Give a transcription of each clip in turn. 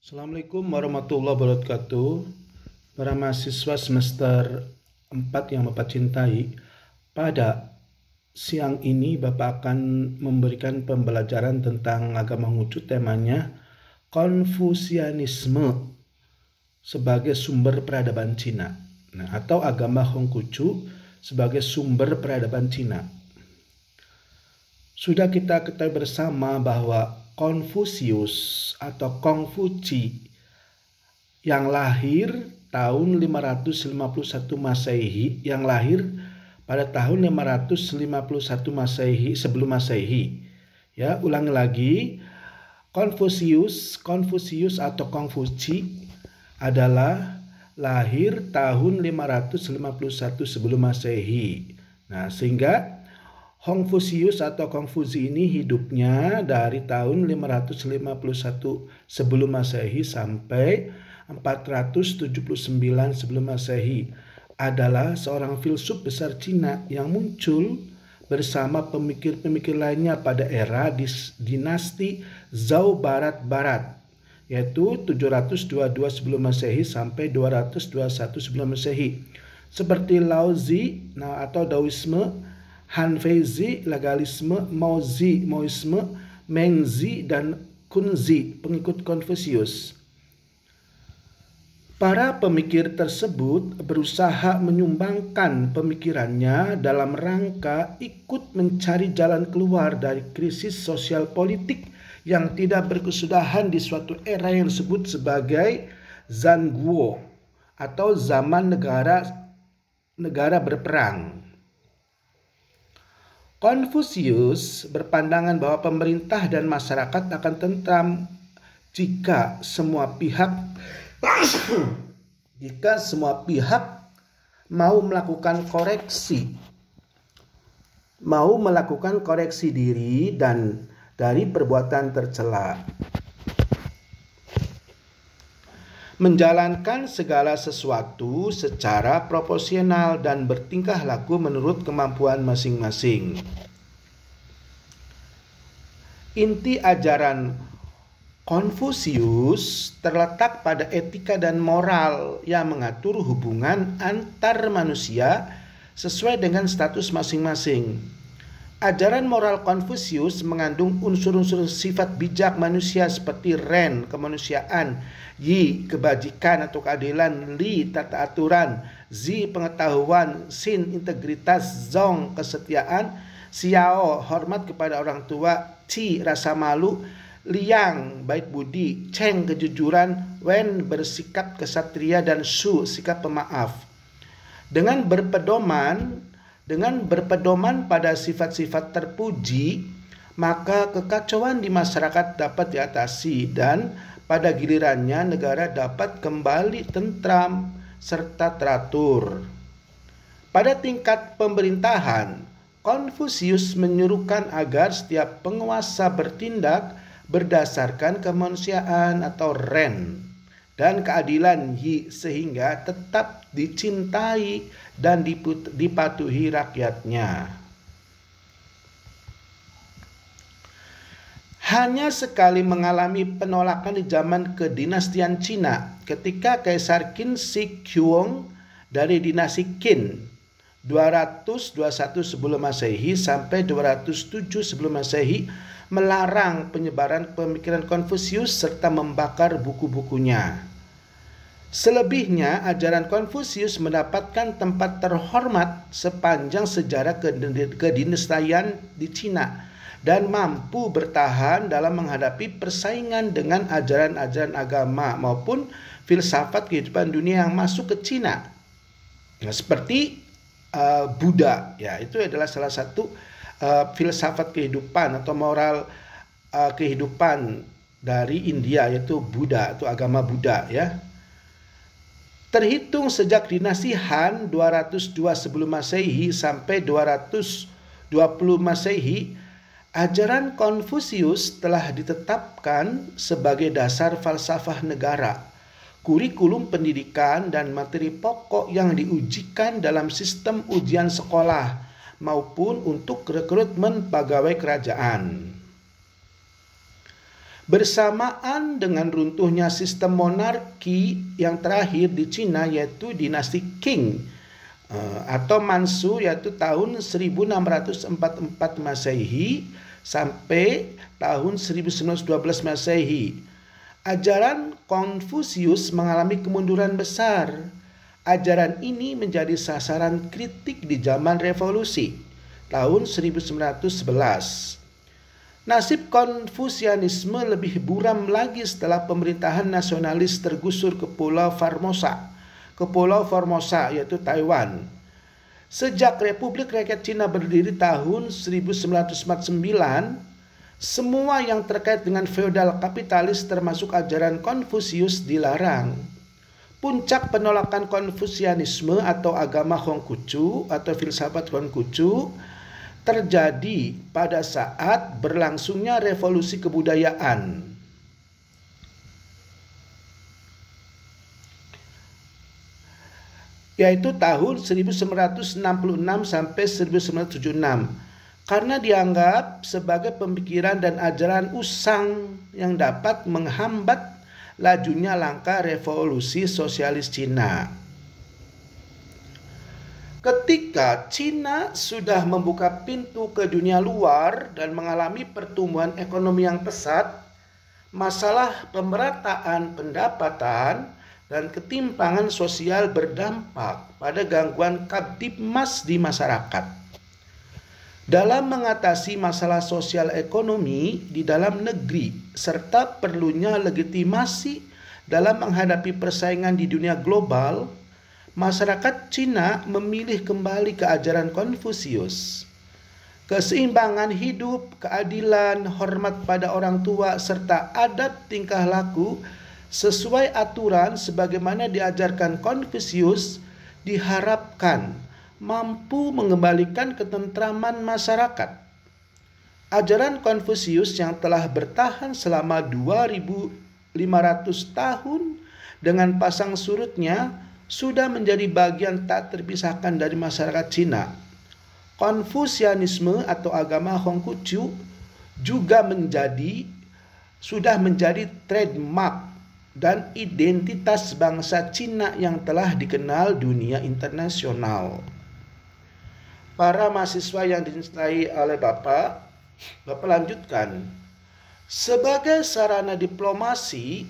Assalamualaikum warahmatullahi wabarakatuh. Para mahasiswa semester 4 yang Bapak cintai, pada siang ini Bapak akan memberikan pembelajaran tentang agama Konghucu, temanya Konfusianisme sebagai sumber peradaban Cina. Atau agama Konghucu sebagai sumber peradaban Cina. Sudah kita ketahui bersama bahwa Konfusius atau Kongfuci yang lahir tahun 551 Masehi, yang lahir pada tahun 551 Masehi sebelum Masehi. Ya, ulangi lagi. Konfusius atau Kongfuci adalah lahir tahun 551 sebelum Masehi. Sehingga Kongfusius atau Kongfuci ini hidupnya dari tahun 551 sebelum Masehi sampai 479 sebelum Masehi. Adalah seorang filsuf besar Cina yang muncul bersama pemikir-pemikir lainnya pada era dinasti Zhou Barat, yaitu 722 sebelum Masehi sampai 221 sebelum Masehi. Seperti Laozi atau Daoisme, Hanfeizi, legalisme, Maozi, Maoisme, Mengzi, dan Kunzi, pengikut Konfusius. Para pemikir tersebut berusaha menyumbangkan pemikirannya dalam rangka ikut mencari jalan keluar dari krisis sosial politik yang tidak berkesudahan di suatu era yang disebut sebagai Zhanguo atau zaman negara berperang. Konfusius berpandangan bahwa pemerintah dan masyarakat akan tentram jika semua pihak mau melakukan koreksi diri dan dari perbuatan tercela, menjalankan segala sesuatu secara proporsional dan bertingkah laku menurut kemampuan masing-masing. Inti ajaran Konfusius terletak pada etika dan moral yang mengatur hubungan antar manusia sesuai dengan status masing-masing. Ajaran moral Konfusius mengandung unsur-unsur sifat bijak manusia seperti Ren, kemanusiaan, Yi, kebajikan atau keadilan, Li, tata aturan, Zi, pengetahuan, Xin, integritas, Zong, kesetiaan, Xiao, hormat kepada orang tua, Qi, rasa malu, Liang, baik budi, Cheng, kejujuran, Wen, bersikap kesatria, dan Shu, sikap pemaaf. Dengan berpedoman pada sifat-sifat terpuji, maka kekacauan di masyarakat dapat diatasi dan pada gilirannya negara dapat kembali tentram serta teratur. Pada tingkat pemerintahan, Konfusius menyuruhkan agar setiap penguasa bertindak berdasarkan kemanusiaan atau Ren dan keadilan Yi sehingga tetap dicintai dan dipatuhi rakyatnya. Hanya sekali mengalami penolakan di zaman kedinastian Cina ketika Kaisar Qin Shi Huang dari dinasti Qin 221 sebelum Masehi sampai 207 sebelum Masehi melarang penyebaran pemikiran Konfusius serta membakar buku-bukunya. Selebihnya, ajaran Konfusius mendapatkan tempat terhormat sepanjang sejarah kedinastian di Cina dan mampu bertahan dalam menghadapi persaingan dengan ajaran-ajaran agama maupun filsafat kehidupan dunia yang masuk ke Cina. Seperti Buddha, ya, itu adalah salah satu filsafat kehidupan atau moral kehidupan dari India, yaitu Buddha atau agama Buddha, ya. Terhitung sejak dinasti Han 202 sebelum Masehi sampai 220 Masehi, ajaran Konfusius telah ditetapkan sebagai dasar falsafah negara, kurikulum pendidikan dan materi pokok yang diujikan dalam sistem ujian sekolah maupun untuk rekrutmen pegawai kerajaan. Bersamaan dengan runtuhnya sistem monarki yang terakhir di Cina, yaitu dinasti Qing atau Manchu, yaitu tahun 1644 Masehi sampai tahun 1912 Masehi. Ajaran Konfusius mengalami kemunduran besar. Ajaran ini menjadi sasaran kritik di zaman revolusi tahun 1911. Nasib Konfusianisme lebih buram lagi setelah pemerintahan nasionalis tergusur ke Pulau Formosa yaitu Taiwan. Sejak Republik Rakyat Cina berdiri tahun 1949, semua yang terkait dengan feodal kapitalis termasuk ajaran Konfusius dilarang. Puncak penolakan Konfusianisme atau agama Hongkucu atau filsafat Hongkucu terjadi pada saat berlangsungnya revolusi kebudayaan. Yaitu tahun 1966 sampai 1976. Karena dianggap sebagai pemikiran dan ajaran usang yang dapat menghambat lajunya langkah revolusi sosialis Cina. Ketika Cina sudah membuka pintu ke dunia luar dan mengalami pertumbuhan ekonomi yang pesat, masalah pemerataan pendapatan dan ketimpangan sosial berdampak pada gangguan kamtipmas di masyarakat. Dalam mengatasi masalah sosial ekonomi di dalam negeri serta perlunya legitimasi dalam menghadapi persaingan di dunia global, masyarakat Cina memilih kembali ke ajaran Konfusius. Keseimbangan hidup, keadilan, hormat pada orang tua, serta adab tingkah laku sesuai aturan sebagaimana diajarkan Konfusius diharapkan mampu mengembalikan ketentraman masyarakat. Ajaran Konfusius yang telah bertahan selama 2500 tahun dengan pasang surutnya sudah menjadi bagian tak terpisahkan dari masyarakat Cina. Konfusianisme atau agama Hongkucu juga sudah menjadi trademark dan identitas bangsa Cina yang telah dikenal dunia internasional. Para mahasiswa yang dicintai oleh Bapak lanjutkan. Sebagai sarana diplomasi,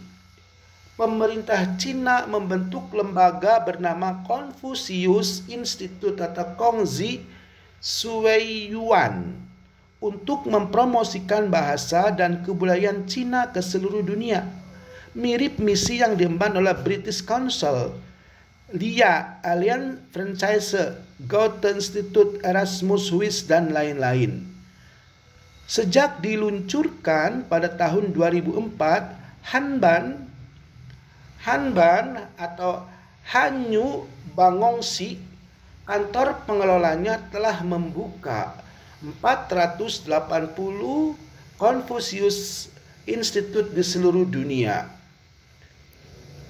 pemerintah Cina membentuk lembaga bernama Confucius Institute atau Kongzi Suiyuan untuk mempromosikan bahasa dan kebudayaan Cina ke seluruh dunia. Mirip misi yang diemban oleh British Council, LIA, Alliance Française, Goethe Institute, Erasmus Swiss, dan lain-lain. Sejak diluncurkan pada tahun 2004, Hanban atau Hanyu Bangongsi, kantor pengelolanya telah membuka 480 Confucius Institute di seluruh dunia.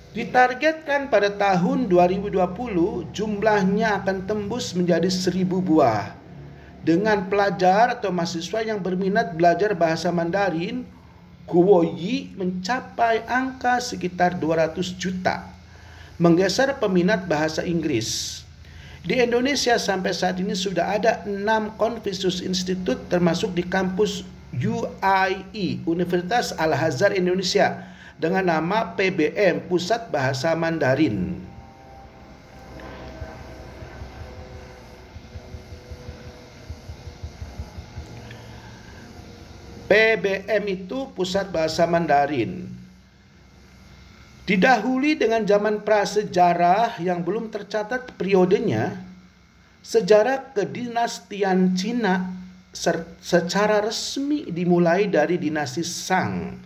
Ditargetkan pada tahun 2020 jumlahnya akan tembus menjadi 1000 buah. Dengan pelajar atau mahasiswa yang berminat belajar bahasa Mandarin, Guoyi mencapai angka sekitar 200 juta, menggeser peminat bahasa Inggris. Di Indonesia sampai saat ini sudah ada 6 Confucius Institute termasuk di kampus UIE, Universitas Al-Azhar Indonesia, dengan nama PBM, Pusat Bahasa Mandarin. PBM itu Pusat Bahasa Mandarin. Didahului dengan zaman prasejarah yang belum tercatat periodenya, sejarah kedinastian Cina secara resmi dimulai dari dinasti Shang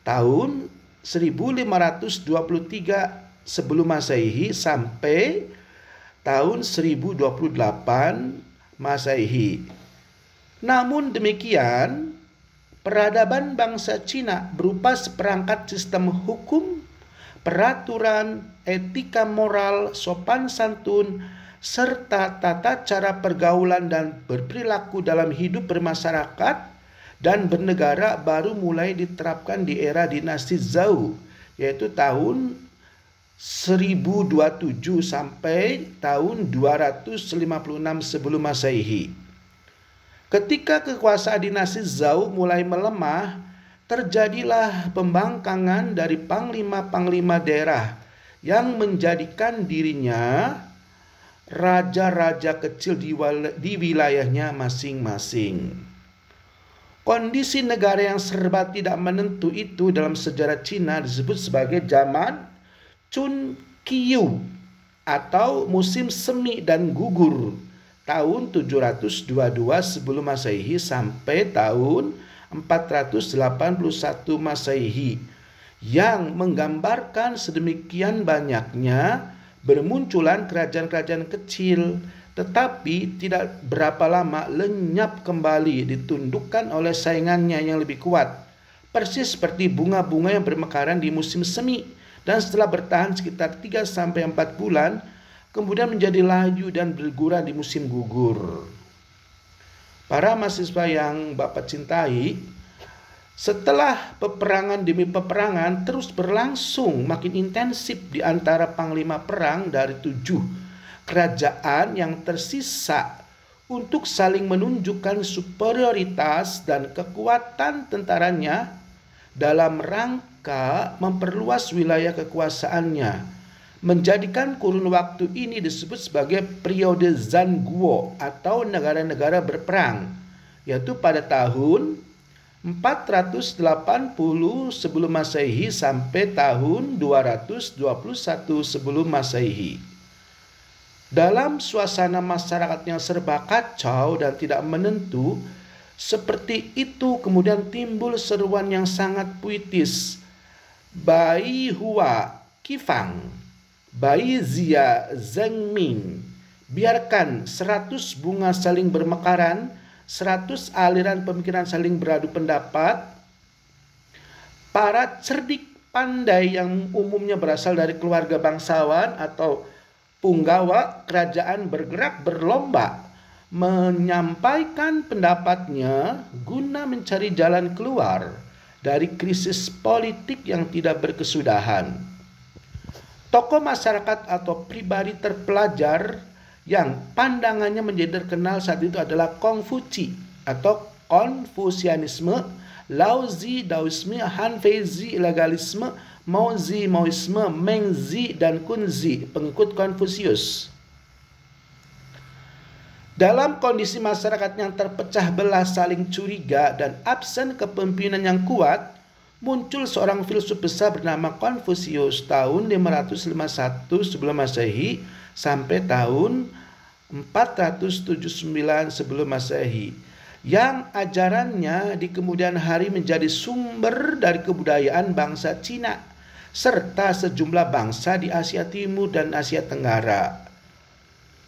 tahun 1523 sebelum Masehi sampai tahun 1028 Masehi. Namun demikian, peradaban bangsa Cina berupa seperangkat sistem hukum, peraturan, etika moral, sopan santun, serta tata cara pergaulan dan berperilaku dalam hidup bermasyarakat dan bernegara baru mulai diterapkan di era dinasti Zhou, yaitu tahun 1027 sampai tahun 256 sebelum Masehi. Ketika kekuasaan dinasti Zhou mulai melemah, terjadilah pembangkangan dari panglima-panglima daerah yang menjadikan dirinya raja-raja kecil di wilayahnya masing-masing. Kondisi negara yang serba tidak menentu itu dalam sejarah Cina disebut sebagai zaman Chun Qiu atau musim semi dan gugur tahun 722 sebelum Masehi sampai tahun 481 Masehi, yang menggambarkan sedemikian banyaknya bermunculan kerajaan-kerajaan kecil, tetapi tidak berapa lama lenyap kembali ditundukkan oleh saingannya yang lebih kuat, persis seperti bunga-bunga yang bermekaran di musim semi, dan setelah bertahan sekitar 3-4 bulan kemudian menjadi layu dan berguguran di musim gugur. Para mahasiswa yang Bapak cintai, setelah peperangan demi peperangan terus berlangsung makin intensif di antara panglima perang dari 7 kerajaan yang tersisa untuk saling menunjukkan superioritas dan kekuatan tentaranya dalam rangka memperluas wilayah kekuasaannya, menjadikan kurun waktu ini disebut sebagai periode Zanguo atau negara-negara berperang, yaitu pada tahun 480 sebelum Masehi sampai tahun 221 sebelum Masehi. Dalam suasana masyarakat yang serba kacau dan tidak menentu seperti itu, kemudian timbul seruan yang sangat puitis. Bai Hua Qifang, Bai Zia Zhengming, biarkan 100 bunga saling bermekaran, 100 aliran pemikiran saling beradu pendapat. Para cerdik pandai yang umumnya berasal dari keluarga bangsawan atau punggawa kerajaan bergerak berlomba menyampaikan pendapatnya guna mencari jalan keluar dari krisis politik yang tidak berkesudahan. Tokoh masyarakat atau pribadi terpelajar yang pandangannya menjadi terkenal saat itu adalah Kongfuci atau Konfusianisme, Laozi Daoisme, Han Feizi legalisme, Maozi Maoisme, Mengzi dan Kunzi pengikut Konfusius. Dalam kondisi masyarakat yang terpecah belah, saling curiga dan absen kepemimpinan yang kuat, muncul seorang filsuf besar bernama Konfusius tahun 551 sebelum Masehi sampai tahun 479 sebelum Masehi, yang ajarannya di kemudian hari menjadi sumber dari kebudayaan bangsa Cina serta sejumlah bangsa di Asia Timur dan Asia Tenggara.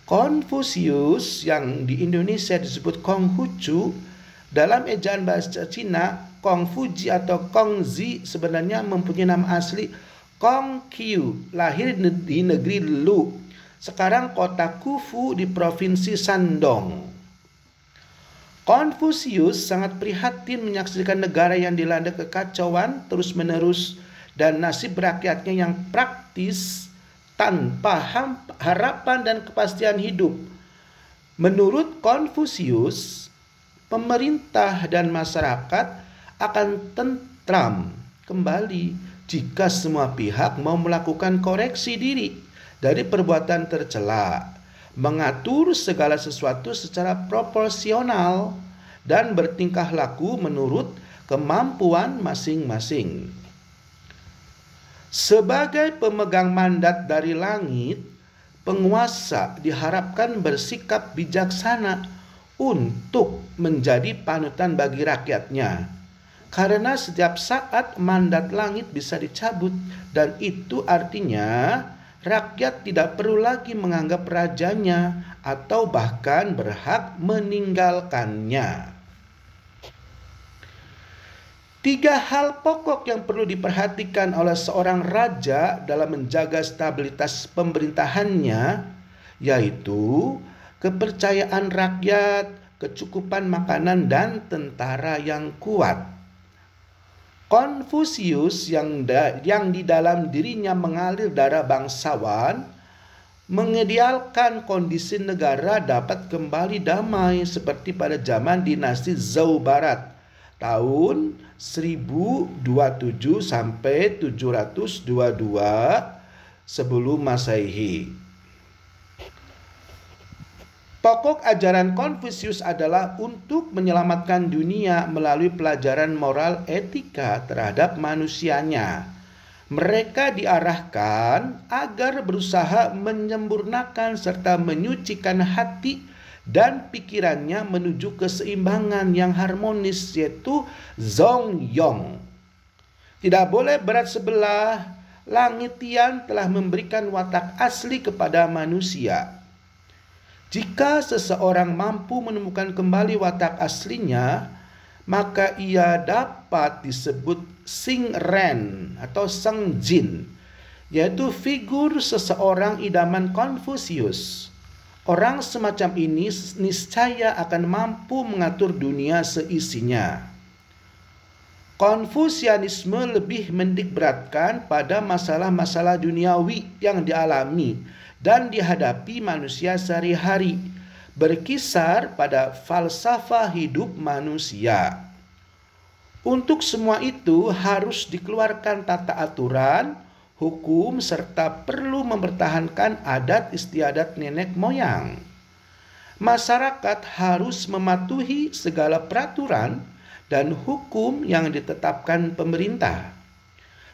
Konfusius yang di Indonesia disebut Konghucu, dalam ejaan bahasa Cina Kongfuji atau Kongzi sebenarnya mempunyai nama asli Kongqiu, lahir di negeri Lu, sekarang kota Kufu di provinsi Shandong. Konfusius sangat prihatin menyaksikan negara yang dilanda kekacauan terus-menerus dan nasib rakyatnya yang praktis tanpa harapan dan kepastian hidup. Menurut Konfusius, pemerintah dan masyarakat akan tentram kembali jika semua pihak mau melakukan koreksi diri dari perbuatan tercela, mengatur segala sesuatu secara proporsional, dan bertingkah laku menurut kemampuan masing-masing. Sebagai pemegang mandat dari langit, penguasa diharapkan bersikap bijaksana untuk menjadi panutan bagi rakyatnya, karena setiap saat mandat langit bisa dicabut, dan itu artinya rakyat tidak perlu lagi menganggap rajanya atau bahkan berhak meninggalkannya. 3 hal pokok yang perlu diperhatikan oleh seorang raja dalam menjaga stabilitas pemerintahannya, yaitu kepercayaan rakyat, kecukupan makanan dan tentara yang kuat. Konfusius yang di dalam dirinya mengalir darah bangsawan mengidealkan kondisi negara dapat kembali damai seperti pada zaman dinasti Zhou Barat tahun 1027 sampai 722 sebelum Masehi. Pokok ajaran Konfusius adalah untuk menyelamatkan dunia melalui pelajaran moral etika terhadap manusianya. Mereka diarahkan agar berusaha menyempurnakan serta menyucikan hati dan pikirannya menuju keseimbangan yang harmonis, yaitu Zongyong. Tidak boleh berat sebelah, langit Tian telah memberikan watak asli kepada manusia. Jika seseorang mampu menemukan kembali watak aslinya, maka ia dapat disebut Xing Ren atau Sang Jin, yaitu figur seseorang idaman Konfusius. Orang semacam ini niscaya akan mampu mengatur dunia seisinya. Konfusianisme lebih mendikberatkan pada masalah-masalah duniawi yang dialami dan dihadapi manusia sehari-hari, berkisar pada falsafah hidup manusia. Untuk semua itu harus dikeluarkan tata aturan, hukum, serta perlu mempertahankan adat istiadat nenek moyang. Masyarakat harus mematuhi segala peraturan dan hukum yang ditetapkan pemerintah,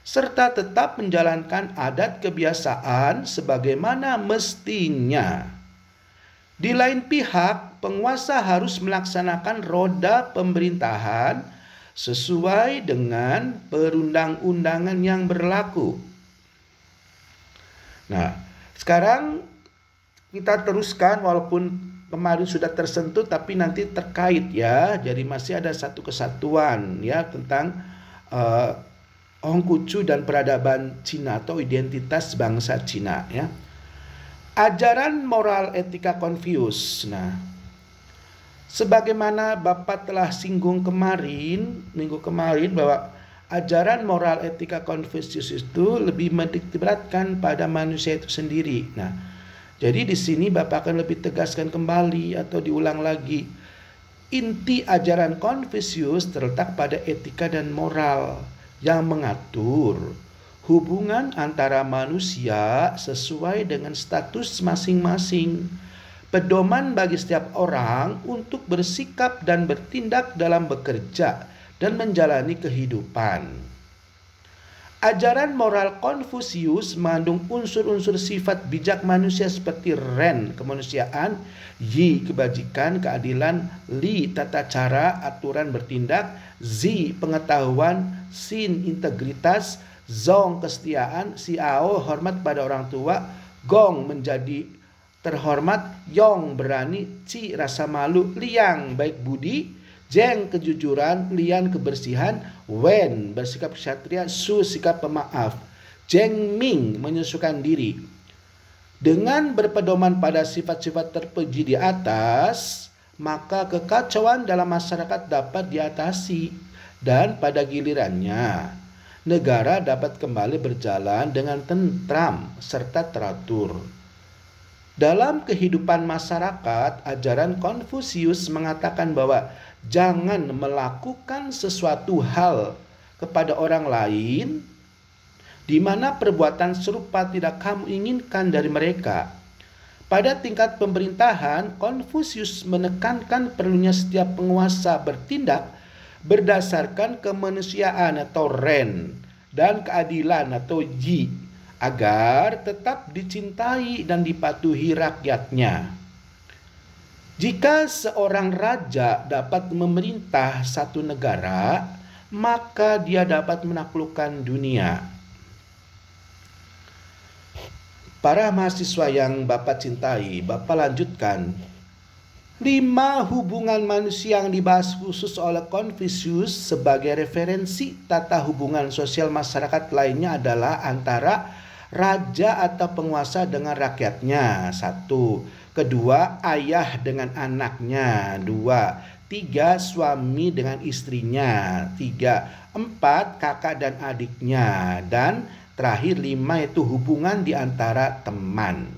serta tetap menjalankan adat kebiasaan sebagaimana mestinya. Di lain pihak, penguasa harus melaksanakan roda pemerintahan sesuai dengan perundang-undangan yang berlaku. Nah, sekarang kita teruskan walaupun kemarin sudah tersentuh tapi nanti terkait ya. Jadi masih ada satu kesatuan ya tentang Hongkucu dan peradaban Cina atau identitas bangsa Cina ya. Ajaran moral etika Konfusius. Nah, sebagaimana Bapak telah singgung minggu kemarin bahwa ajaran moral etika Konfusius itu lebih mendikteratkan pada manusia itu sendiri. Nah, jadi di sini Bapak akan lebih tegaskan kembali atau diulang lagi. Inti ajaran Konfusius terletak pada etika dan moral yang mengatur hubungan antara manusia sesuai dengan status masing-masing. Pedoman bagi setiap orang untuk bersikap dan bertindak dalam bekerja dan menjalani kehidupan. Ajaran moral Konfusius mengandung unsur-unsur sifat bijak manusia seperti Ren, kemanusiaan, Yi, kebajikan, keadilan, Li, tata cara, aturan bertindak, Zi, pengetahuan, Xin, integritas, Zong, kesetiaan, Xiao, hormat pada orang tua, Gong, menjadi terhormat, Yong, berani, Ci, rasa malu, Liang, baik budi, Zheng, kejujuran, Lian, kebersihan, Wen, bersikap ksatria, Su, sikap pemaaf, Zheng Ming, menyesuaikan diri. Dengan berpedoman pada sifat-sifat terpuji di atas, maka kekacauan dalam masyarakat dapat diatasi dan pada gilirannya negara dapat kembali berjalan dengan tentram serta teratur. Dalam kehidupan masyarakat, ajaran Konfusius mengatakan bahwa jangan melakukan sesuatu hal kepada orang lain di mana perbuatan serupa tidak kamu inginkan dari mereka. Pada tingkat pemerintahan, Konfusius menekankan perlunya setiap penguasa bertindak berdasarkan kemanusiaan atau Ren dan keadilan atau Yi agar tetap dicintai dan dipatuhi rakyatnya. Jika seorang raja dapat memerintah satu negara, maka dia dapat menaklukkan dunia. Para mahasiswa yang Bapak cintai, Bapak lanjutkan. 5 hubungan manusia yang dibahas khusus oleh Konfusius sebagai referensi tata hubungan sosial masyarakat lainnya adalah antara raja atau penguasa dengan rakyatnya. 1. Kedua, ayah dengan anaknya. Dua, tiga, suami dengan istrinya. Tiga, empat, kakak dan adiknya. Dan terakhir, lima, itu hubungan di antara teman.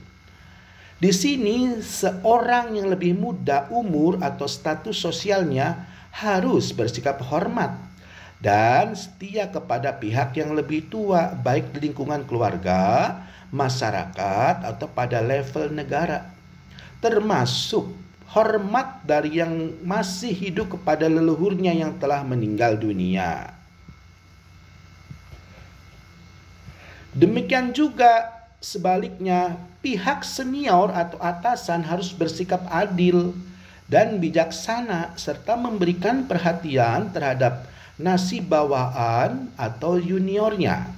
Di sini, seorang yang lebih muda umur atau status sosialnya harus bersikap hormat dan setia kepada pihak yang lebih tua, baik di lingkungan keluarga, masyarakat, atau pada level negara. Termasuk hormat dari yang masih hidup kepada leluhurnya yang telah meninggal dunia. Demikian juga sebaliknya, pihak senior atau atasan harus bersikap adil dan bijaksana serta memberikan perhatian terhadap nasib bawaan atau juniornya.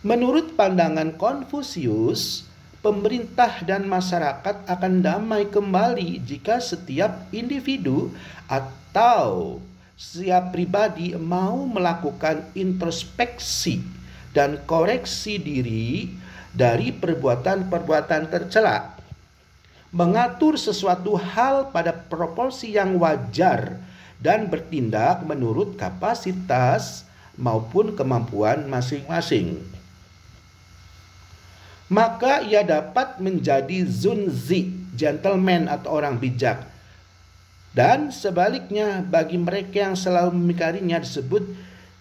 Menurut pandangan Konfusius, pemerintah dan masyarakat akan damai kembali jika setiap individu atau setiap pribadi mau melakukan introspeksi dan koreksi diri dari perbuatan-perbuatan tercela, mengatur sesuatu hal pada proporsi yang wajar, dan bertindak menurut kapasitas maupun kemampuan masing-masing. Maka ia dapat menjadi zunzi, gentleman atau orang bijak. Dan sebaliknya, bagi mereka yang selalu memikirinya disebut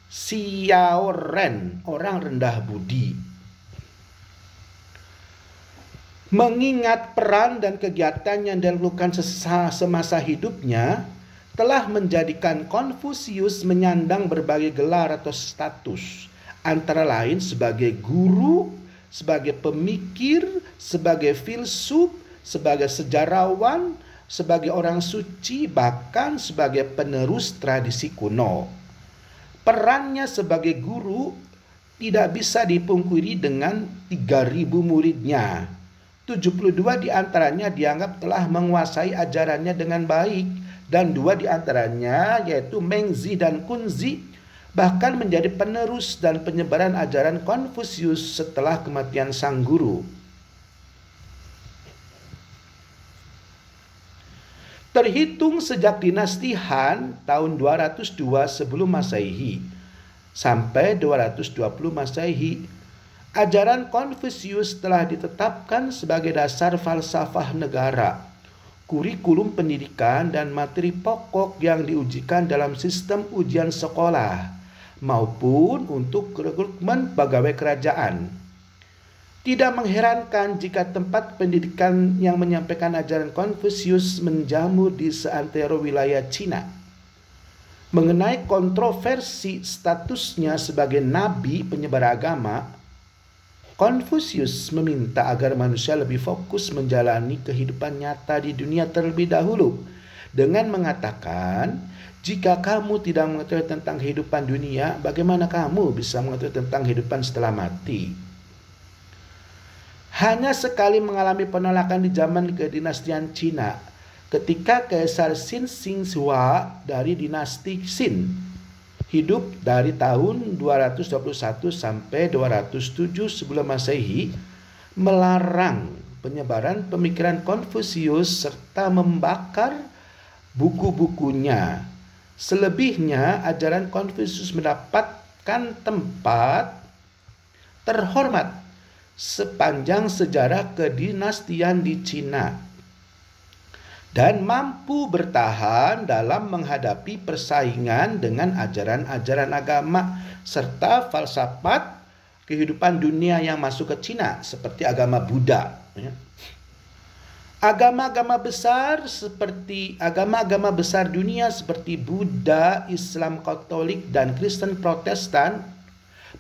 xiaoren, orang rendah budi. Mengingat peran dan kegiatan yang dilakukan semasa hidupnya telah menjadikan Konfusius menyandang berbagai gelar atau status, antara lain sebagai guru, sebagai pemikir, sebagai filsuf, sebagai sejarawan, sebagai orang suci, bahkan sebagai penerus tradisi kuno. Perannya sebagai guru tidak bisa dipungkiri dengan 3.000 muridnya. 72 diantaranya dianggap telah menguasai ajarannya dengan baik, dan 2 diantaranya yaitu Mengzi dan Kunzi bahkan menjadi penerus dan penyebaran ajaran Konfusius setelah kematian sang guru. Terhitung sejak dinasti Han tahun 202 sebelum Masehi sampai 220 Masehi, ajaran Konfusius telah ditetapkan sebagai dasar falsafah negara, kurikulum pendidikan, dan materi pokok yang diujikan dalam sistem ujian sekolah maupun untuk rekrutmen pegawai kerajaan. Tidak mengherankan jika tempat pendidikan yang menyampaikan ajaran Konfusius menjamur di seantero wilayah Cina. Mengenai kontroversi statusnya sebagai nabi penyebar agama, Konfusius meminta agar manusia lebih fokus menjalani kehidupan nyata di dunia terlebih dahulu, dengan mengatakan, jika kamu tidak mengetahui tentang kehidupan dunia, bagaimana kamu bisa mengetahui tentang kehidupan setelah mati? Hanya sekali mengalami penolakan di zaman kedinastian Cina, ketika Kaisar Xin Xinghua dari dinasti Xin hidup dari tahun 221 sampai 207 sebelum Masehi, melarang penyebaran pemikiran Konfusius serta membakar buku-bukunya. Selebihnya, ajaran Konfusius mendapatkan tempat terhormat sepanjang sejarah kedinastian di Cina dan mampu bertahan dalam menghadapi persaingan dengan ajaran-ajaran agama serta falsafat kehidupan dunia yang masuk ke Cina seperti agama Buddha. Agama-agama besar dunia seperti Buddha, Islam Katolik, dan Kristen Protestan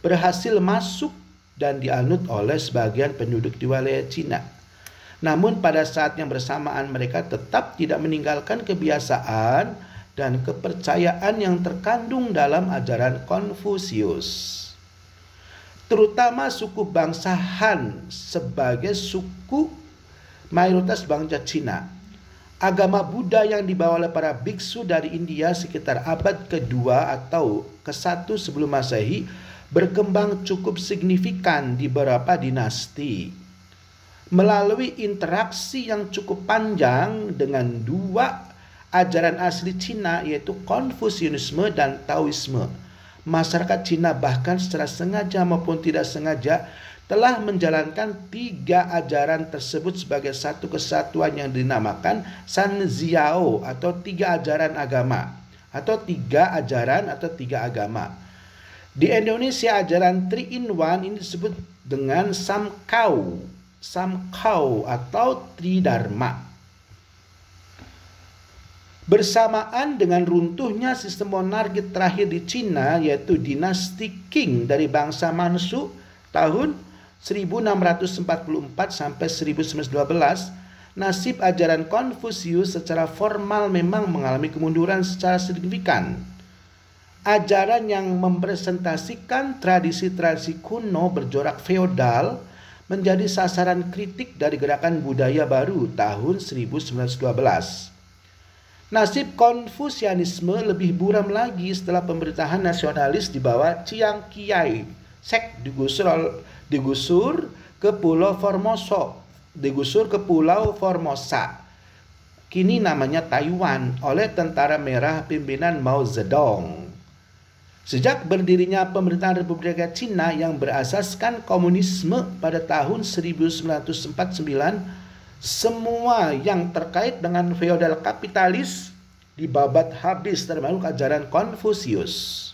berhasil masuk dan dianut oleh sebagian penduduk di wilayah Cina. Namun pada saat yang bersamaan mereka tetap tidak meninggalkan kebiasaan dan kepercayaan yang terkandung dalam ajaran Konfusius. Terutama suku bangsa Han sebagai suku mayoritas bangsa Cina. Agama Buddha yang dibawa oleh para biksu dari India sekitar abad kedua atau ke-1 sebelum Masehi berkembang cukup signifikan di beberapa dinasti. Melalui interaksi yang cukup panjang dengan dua ajaran asli Cina, yaitu Konfusianisme dan Taoisme, masyarakat Cina bahkan secara sengaja maupun tidak sengaja telah menjalankan tiga ajaran tersebut sebagai satu kesatuan yang dinamakan Sanziao atau tiga ajaran agama atau tiga ajaran atau tiga agama. Di Indonesia ajaran 3-in-1 ini disebut dengan Samkhao atau Tridharma. Bersamaan dengan runtuhnya sistem monarki terakhir di Cina, yaitu dinasti Qing dari bangsa Manchu tahun 1644 sampai 1912, nasib ajaran Konfusius secara formal memang mengalami kemunduran secara signifikan. Ajaran yang mempresentasikan tradisi-tradisi kuno bercorak feodal menjadi sasaran kritik dari gerakan budaya baru tahun 1912. Nasib Konfusianisme lebih buram lagi setelah pemerintahan nasionalis di bawah Chiang Kai-shek digusur ke Pulau Formosa, kini namanya Taiwan, oleh tentara merah pimpinan Mao Zedong. Sejak berdirinya pemerintahan Republik Cina yang berasaskan komunisme pada tahun 1949, semua yang terkait dengan feodal kapitalis dibabat habis, termasuk ajaran Konfusius.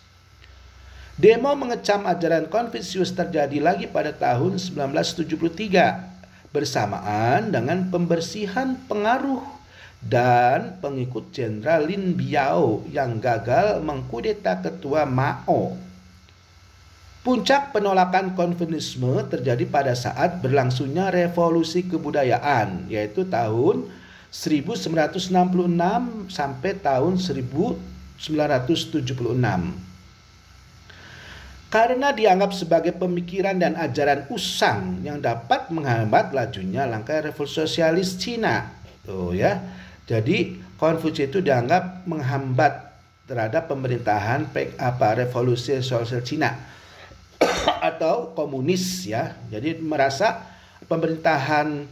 Demo mengecam ajaran Konfusius terjadi lagi pada tahun 1973 bersamaan dengan pembersihan pengaruh dan pengikut Jenderal Lin Biao yang gagal mengkudeta ketua Mao. Puncak penolakan Konfusianisme terjadi pada saat berlangsungnya revolusi kebudayaan, yaitu tahun 1966 sampai tahun 1976. Karena dianggap sebagai pemikiran dan ajaran usang yang dapat menghambat lajunya langkah revolusi sosialis Cina. Tuh ya. Jadi Konfusius itu dianggap menghambat terhadap pemerintahan revolusi sosial Cina atau komunis ya. Jadi merasa pemerintahan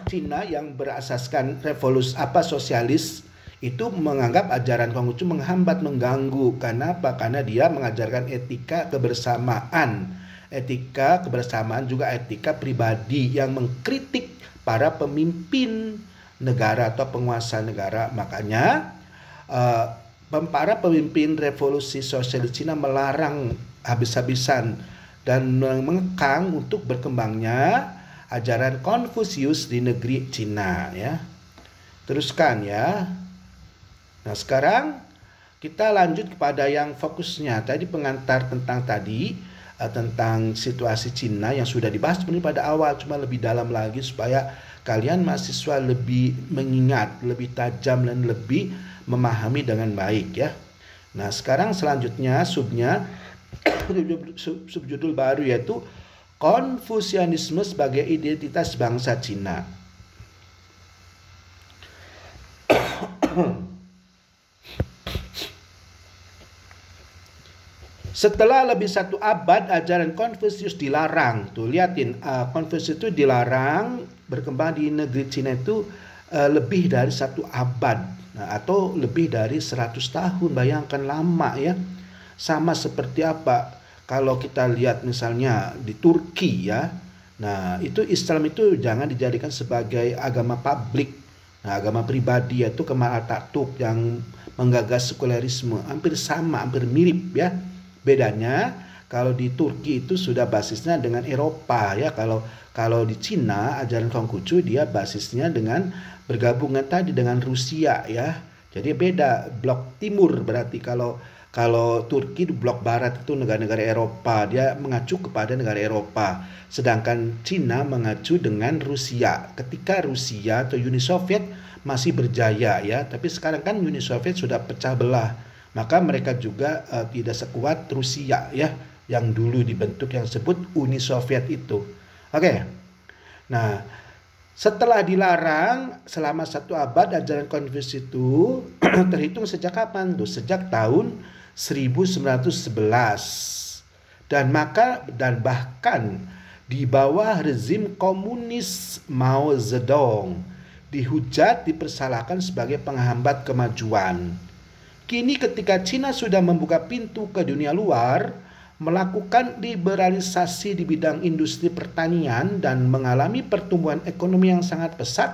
Cina yang berasaskan revolusi sosialis itu menganggap ajaran Konfusius menghambat, mengganggu. Karena apa? Karena dia mengajarkan etika kebersamaan. Etika kebersamaan juga etika pribadi yang mengkritik para pemimpin negara atau penguasa negara. Makanya para pemimpin revolusi sosialis Cina melarang habis-habisan dan mengekang untuk berkembangnya ajaran Konfusius di negeri Cina ya. Teruskan ya. Nah, sekarang kita lanjut kepada yang fokusnya. Tadi pengantar tentang tentang situasi Cina yang sudah dibahas pada awal, cuma lebih dalam lagi supaya kalian mahasiswa lebih mengingat, lebih tajam dan lebih memahami dengan baik ya. Nah, sekarang selanjutnya subjudul baru yaitu Konfusianisme sebagai identitas bangsa Cina. Setelah lebih satu abad ajaran Konfusius dilarang. Tuh liatin, Konfusius itu dilarang berkembang di negeri Cina itu lebih dari satu abad. Nah, atau lebih dari 100 tahun. Bayangkan lama ya. Sama seperti apa kalau kita lihat misalnya di Turki ya. Nah, itu Islam itu jangan dijadikan sebagai agama publik. Nah, agama pribadi yaitu Kemal Atatürk yang menggagas sekulerisme. Hampir sama, hampir mirip ya. Bedanya kalau di Turki itu sudah basisnya dengan Eropa ya. Kalau di Cina ajaran Konghucu dia basisnya dengan bergabungan tadi dengan Rusia ya. Jadi beda, blok timur berarti kalau Turki di blok barat itu negara-negara Eropa, dia mengacu kepada negara Eropa. Sedangkan Cina mengacu dengan Rusia. Ketika Rusia atau Uni Soviet masih berjaya ya, tapi sekarang kan Uni Soviet sudah pecah belah. Maka mereka juga tidak sekuat Rusia ya, yang dulu dibentuk yang disebut Uni Soviet itu. Oke. Nah, setelah dilarang selama satu abad ajaran Konfusius itu terhitung sejak kapan tuh? Sejak tahun 1911. Dan bahkan di bawah rezim komunis Mao Zedong, dihujat, dipersalahkan sebagai penghambat kemajuan. Kini ketika Cina sudah membuka pintu ke dunia luar, melakukan liberalisasi di bidang industri pertanian dan mengalami pertumbuhan ekonomi yang sangat pesat,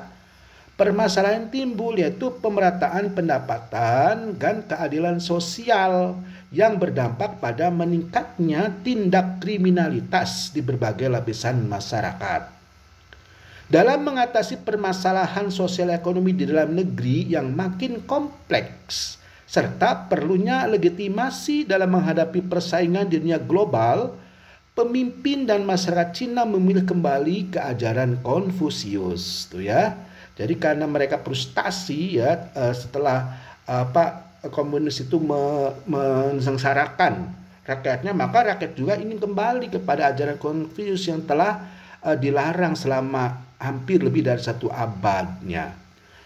permasalahan timbul yaitu pemerataan pendapatan dan keadilan sosial yang berdampak pada meningkatnya tindak kriminalitas di berbagai lapisan masyarakat. Dalam mengatasi permasalahan sosial ekonomi di dalam negeri yang makin kompleks, serta perlunya legitimasi dalam menghadapi persaingan di dunia global, pemimpin dan masyarakat Cina memilih kembali ke ajaran Konfusius, tuh ya. Jadi karena mereka frustasi ya setelah komunis itu mensengsarakan rakyatnya, maka rakyat juga ingin kembali kepada ajaran Konfusius yang telah dilarang selama hampir lebih dari 1 abadnya.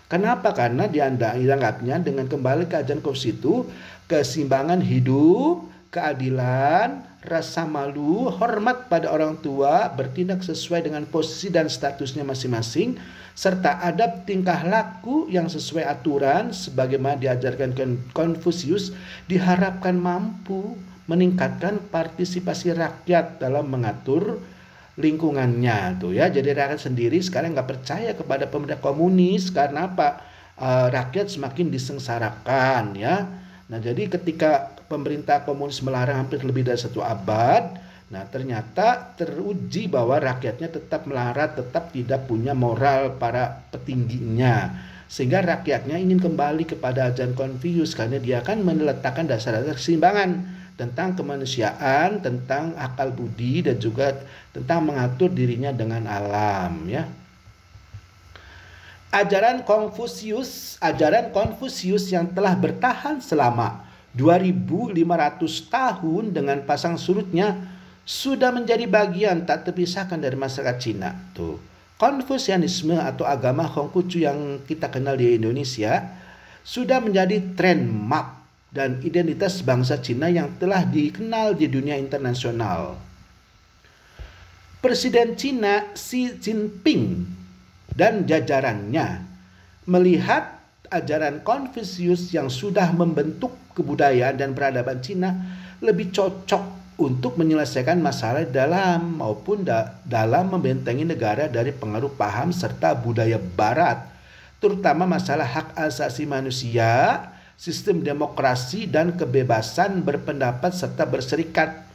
Kenapa? Karena dianggapnya dengan kembali ke ajaran Konfusius itu keseimbangan hidup, keadilan, rasa malu, hormat pada orang tua, bertindak sesuai dengan posisi dan statusnya masing-masing, serta adab tingkah laku yang sesuai aturan sebagaimana diajarkan Konfusius diharapkan mampu meningkatkan partisipasi rakyat dalam mengatur lingkungannya, tuh ya. Jadi rakyat sendiri sekarang nggak percaya kepada pemerintah komunis karena apa? Rakyat semakin disengsarakan ya. Nah, jadi ketika pemerintah komunis melarang hampir lebih dari 1 abad, nah ternyata teruji bahwa rakyatnya tetap melarat, tetap tidak punya moral para petingginya, sehingga rakyatnya ingin kembali kepada ajaran Konfusius karena dia akan meletakkan dasar-dasar keseimbangan tentang kemanusiaan, tentang akal budi, dan juga tentang mengatur dirinya dengan alam ya. Ajaran Konfusius yang telah bertahan selama 2500 tahun dengan pasang surutnya sudah menjadi bagian tak terpisahkan dari masyarakat Cina. Tuh, Konfusianisme atau agama Konghucu yang kita kenal di Indonesia sudah menjadi trademark dan identitas bangsa Cina yang telah dikenal di dunia internasional. Presiden Cina Xi Jinping dan jajarannya melihat ajaran Konfusius yang sudah membentuk kebudayaan dan peradaban Cina lebih cocok untuk menyelesaikan masalah dalam maupun dalam membentengi negara dari pengaruh paham serta budaya Barat, terutama masalah hak asasi manusia, sistem demokrasi dan kebebasan berpendapat serta berserikat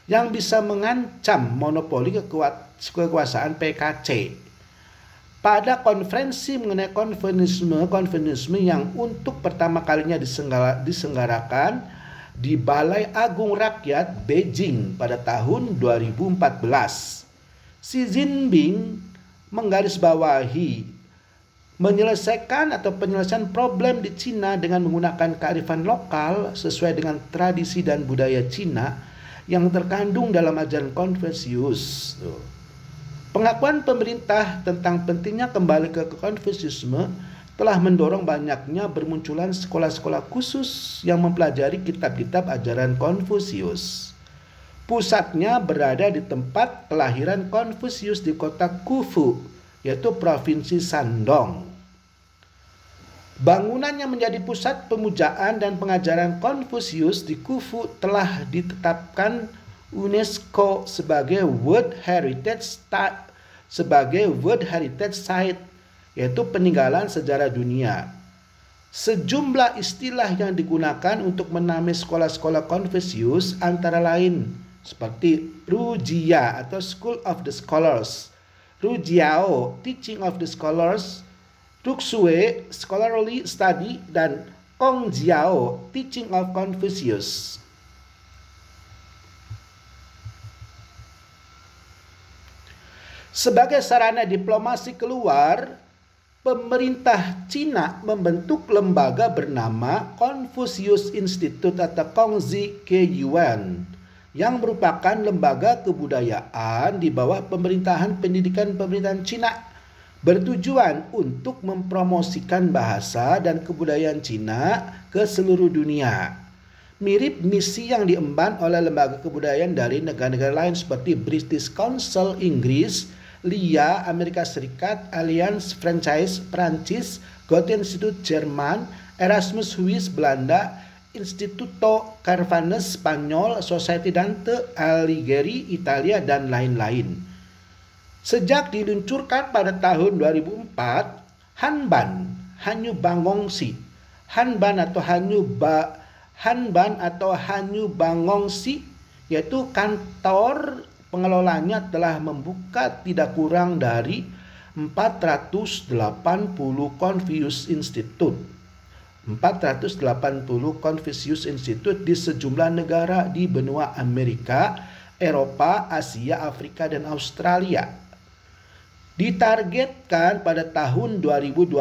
yang bisa mengancam monopoli kekuasaan PKC. Pada konferensi mengenai konfusianisme yang untuk pertama kalinya diselenggarakan di Balai Agung Rakyat Beijing pada tahun 2014, Xi Jinping menggarisbawahi penyelesaian problem di Cina dengan menggunakan kearifan lokal sesuai dengan tradisi dan budaya Cina yang terkandung dalam ajaran Konfusius. Pengakuan pemerintah tentang pentingnya kembali ke Konfusianisme telah mendorong banyaknya bermunculan sekolah-sekolah khusus yang mempelajari kitab-kitab ajaran Konfusius. Pusatnya berada di tempat kelahiran Konfusius di kota Khufu, yaitu Provinsi Shandong. Bangunan yang menjadi pusat pemujaan dan pengajaran Konfusius di Khufu telah ditetapkan UNESCO sebagai World Heritage Site, yaitu peninggalan sejarah dunia. Sejumlah istilah yang digunakan untuk menamai sekolah-sekolah Konfusius antara lain seperti Rujia atau School of the Scholars, Rujiao, Teaching of the Scholars, Ruxue, Scholarly Study, dan Kongjiao, Teaching of Confucius. Sebagai sarana diplomasi keluar, pemerintah Cina membentuk lembaga bernama Confucius Institute atau Kongzi Keyuan yang merupakan lembaga kebudayaan di bawah pemerintahan pemerintahan Cina, bertujuan untuk mempromosikan bahasa dan kebudayaan Cina ke seluruh dunia. mirip misi yang diemban oleh lembaga kebudayaan dari negara-negara lain seperti British Council Inggris, LIA Amerika Serikat, Alliance Francaise Prancis, Goethe Institut Jerman, Erasmus Huis Belanda, Instituto Cervantes Spanyol, Society Dante Alighieri Italia, dan lain-lain. Sejak diluncurkan pada tahun 2004, Hanban, Hanyu Bangongsi, Hanban atau Hanyu Bangongsi, yaitu kantor pengelolanya telah membuka tidak kurang dari 480 Confucius Institute. 480 Confucius Institute di sejumlah negara di benua Amerika, Eropa, Asia, Afrika, dan Australia. Ditargetkan pada tahun 2020,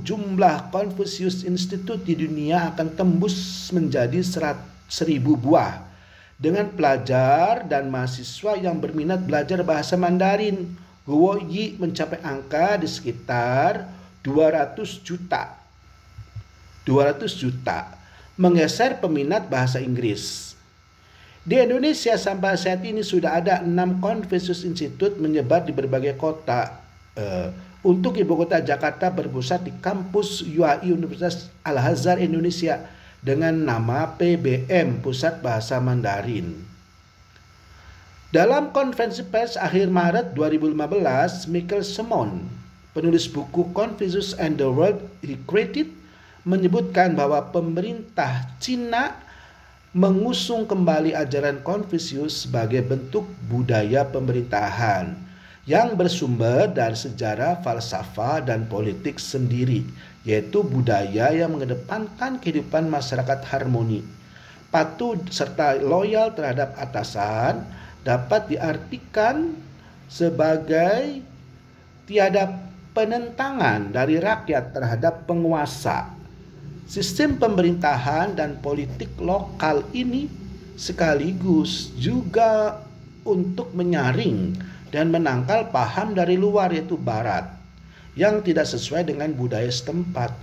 jumlah Confucius Institute di dunia akan tembus menjadi 1.000 buah dengan pelajar dan mahasiswa yang berminat belajar bahasa Mandarin. Guo Yi mencapai angka di sekitar 200 juta. 200 juta, menggeser peminat bahasa Inggris. Di Indonesia sampai saat ini sudah ada 6 Confucius Institute menyebar di berbagai kota. Untuk ibu kota Jakarta berpusat di kampus UAI Universitas Al-Azhar Indonesia dengan nama PBM Pusat Bahasa Mandarin. Dalam konferensi pers akhir Maret 2015, Michael Simon, penulis buku Confucius and the World He Created, menyebutkan bahwa pemerintah Cina mengusung kembali ajaran Confucius sebagai bentuk budaya pemerintahan yang bersumber dari sejarah, falsafah, dan politik sendiri, yaitu budaya yang mengedepankan kehidupan masyarakat harmoni, patuh serta loyal terhadap atasan, dapat diartikan sebagai tiada penentangan dari rakyat terhadap penguasa. Sistem pemerintahan dan politik lokal ini sekaligus juga untuk menyaring dan menangkal paham dari luar, yaitu Barat, yang tidak sesuai dengan budaya setempat.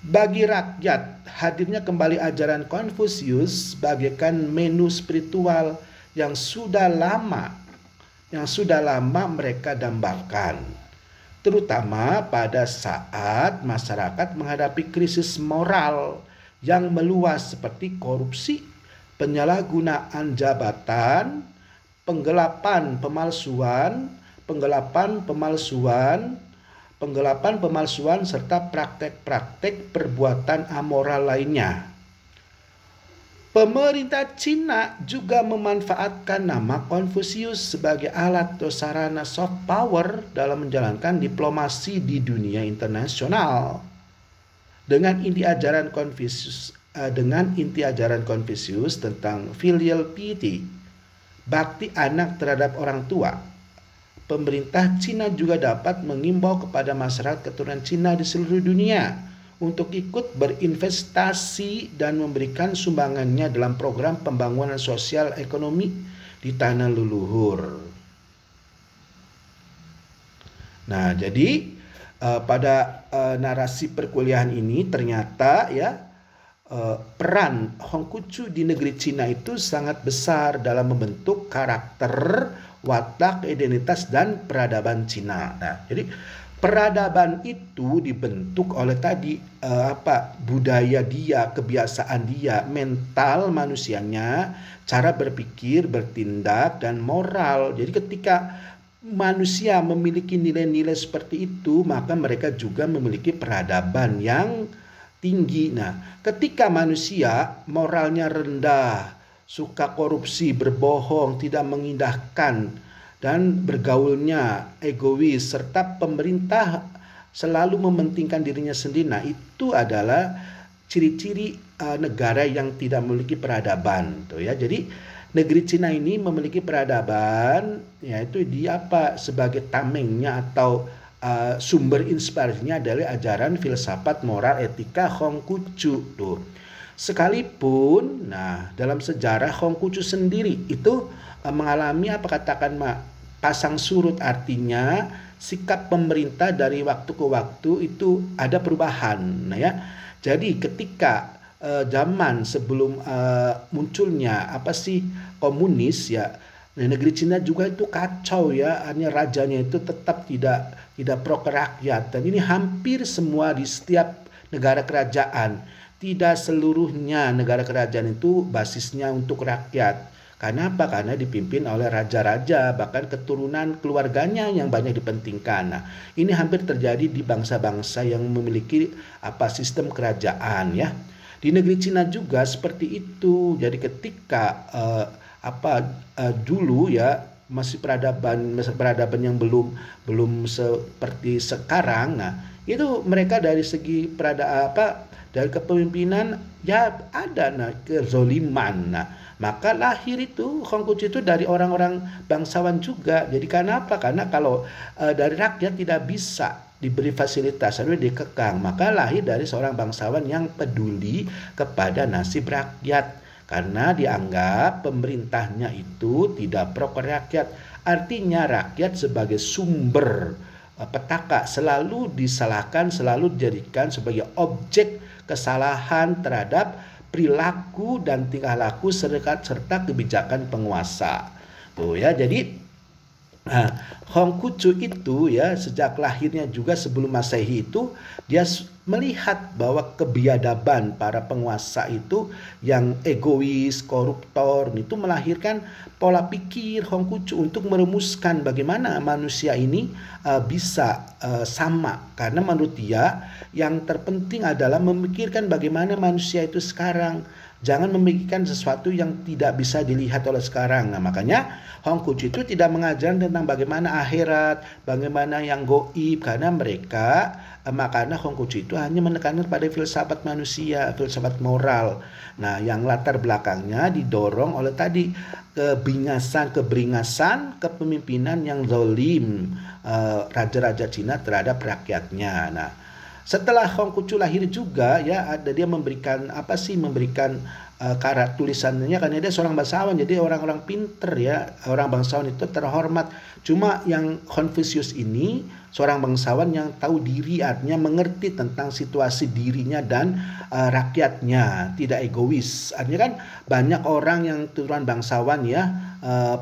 Bagi rakyat, hadirnya kembali ajaran Confucius bagaikan menu spiritual yang sudah lama mereka dambakan, terutama pada saat masyarakat menghadapi krisis moral yang meluas seperti korupsi, penyalahgunaan jabatan, penggelapan pemalsuan, serta praktek-praktek perbuatan amoral lainnya. Pemerintah Cina juga memanfaatkan nama Confucius sebagai alat atau sarana soft power dalam menjalankan diplomasi di dunia internasional. Dengan inti ajaran Confucius tentang filial piety, bakti anak terhadap orang tua, pemerintah Cina juga dapat mengimbau kepada masyarakat keturunan Cina di seluruh dunia untuk ikut berinvestasi dan memberikan sumbangannya dalam program pembangunan sosial ekonomi di tanah leluhur. Nah, jadi pada narasi perkuliahan ini ternyata peran Hongkucu di negeri Cina itu sangat besar dalam membentuk karakter, watak, identitas, dan peradaban Cina. Nah, jadi peradaban itu dibentuk oleh budaya dia, kebiasaan dia, mental manusianya, cara berpikir, bertindak, dan moral. Jadi ketika manusia memiliki nilai-nilai seperti itu, maka mereka juga memiliki peradaban yang tinggi. Nah, ketika manusia moralnya rendah, suka korupsi, berbohong, tidak mengindahkan, dan bergaulnya egois, serta pemerintah selalu mementingkan dirinya sendiri, nah itu adalah ciri-ciri negara yang tidak memiliki peradaban, tuh ya. Jadi negeri Cina ini memiliki peradaban, yaitu sebagai tamengnya atau sumber inspirasinya adalah ajaran filsafat moral etika Hongkucu tuh. Sekalipun dalam sejarah Hongkucu sendiri itu mengalami pasang surut, artinya sikap pemerintah dari waktu ke waktu itu ada perubahan. Nah ya, jadi ketika zaman sebelum munculnya komunis ya. Nah, negeri Cina juga itu kacau ya, hanya rajanya itu tetap tidak pro ke rakyat, dan ini hampir semua di setiap negara kerajaan. Tidak seluruhnya negara kerajaan itu basisnya untuk rakyat. Karena apa? Karena dipimpin oleh raja-raja, bahkan keturunan keluarganya yang banyak dipentingkan. Nah, ini hampir terjadi di bangsa-bangsa yang memiliki sistem kerajaan ya. Di negeri Cina juga seperti itu. Jadi ketika dulu ya masih peradaban yang belum seperti sekarang. Nah, itu mereka dari segi dari kepemimpinan ya ada kezoliman. Nah, maka lahir itu Hongkucu itu dari orang-orang bangsawan juga. Jadi karena apa? Karena kalau dari rakyat tidak bisa diberi fasilitas, harus dikekang. Maka lahir dari seorang bangsawan yang peduli kepada nasib rakyat. Karena dianggap pemerintahnya itu tidak pro ke rakyat. Artinya rakyat sebagai sumber petaka selalu disalahkan, selalu dijadikan sebagai objek kesalahan terhadap perilaku dan tingkah laku serta kebijakan penguasa. Tuh ya, jadi Hongkucu itu ya sejak lahirnya juga sebelum Masehi itu dia melihat bahwa kebiadaban para penguasa itu yang egois, koruptor, itu melahirkan pola pikir Hongkucu untuk merumuskan bagaimana manusia ini bisa sama. Karena menurut dia yang terpenting adalah memikirkan bagaimana manusia itu sekarang. Jangan memikirkan sesuatu yang tidak bisa dilihat oleh sekarang. Nah, makanya Hongkucu itu tidak mengajarkan tentang bagaimana akhirat, bagaimana yang goib, karena makanya Hongkucu itu hanya menekankan pada filsafat manusia, filsafat moral. Nah, yang latar belakangnya didorong oleh tadi keberingasan kepemimpinan yang zalim raja-raja Cina terhadap rakyatnya. Nah, setelah Hongkucu lahir juga ya dia memberikan karat tulisannya, karena dia seorang bangsawan, jadi orang-orang pinter ya, orang bangsawan itu terhormat. Cuma yang Confucius ini seorang bangsawan yang tahu diri, artinya mengerti tentang situasi dirinya dan rakyatnya, tidak egois. Artinya kan banyak orang yang turunan bangsawan ya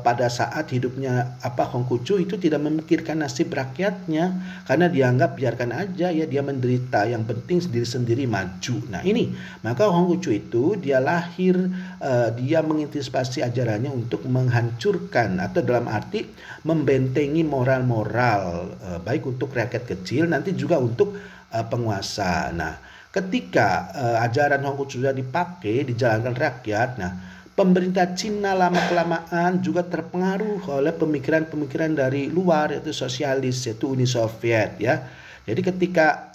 pada saat hidupnya Hongkucu itu tidak memikirkan nasib rakyatnya, karena dianggap biarkan aja ya dia menderita, yang penting diri sendiri maju. Nah, ini maka Hongkucu itu dia lahir dia mengantisipasi ajarannya untuk menghancurkan atau dalam arti membentengi moral-moral baik untuk rakyat kecil nanti juga untuk penguasa. Nah, ketika ajaran Hongkucu sudah dipakai dijalankan rakyat, nah pemerintah Cina lama-kelamaan juga terpengaruh oleh pemikiran-pemikiran dari luar, yaitu sosialis, yaitu Uni Soviet ya. Jadi ketika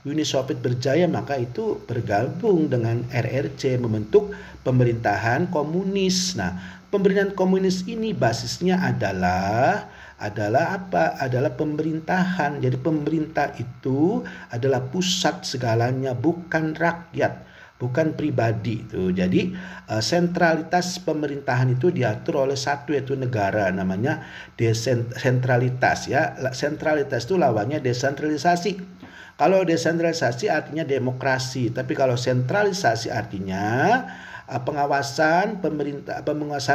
Uni Soviet berjaya, maka itu bergabung dengan RRC membentuk pemerintahan komunis. Nah, pemerintahan komunis ini basisnya adalah pemerintahan. Jadi pemerintah itu adalah pusat segalanya, bukan rakyat, bukan pribadi itu. Jadi sentralitas pemerintahan itu diatur oleh satu, yaitu negara, namanya desentralitas ya. Sentralitas itu lawannya desentralisasi. Kalau desentralisasi artinya demokrasi, tapi kalau sentralisasi artinya pengawasan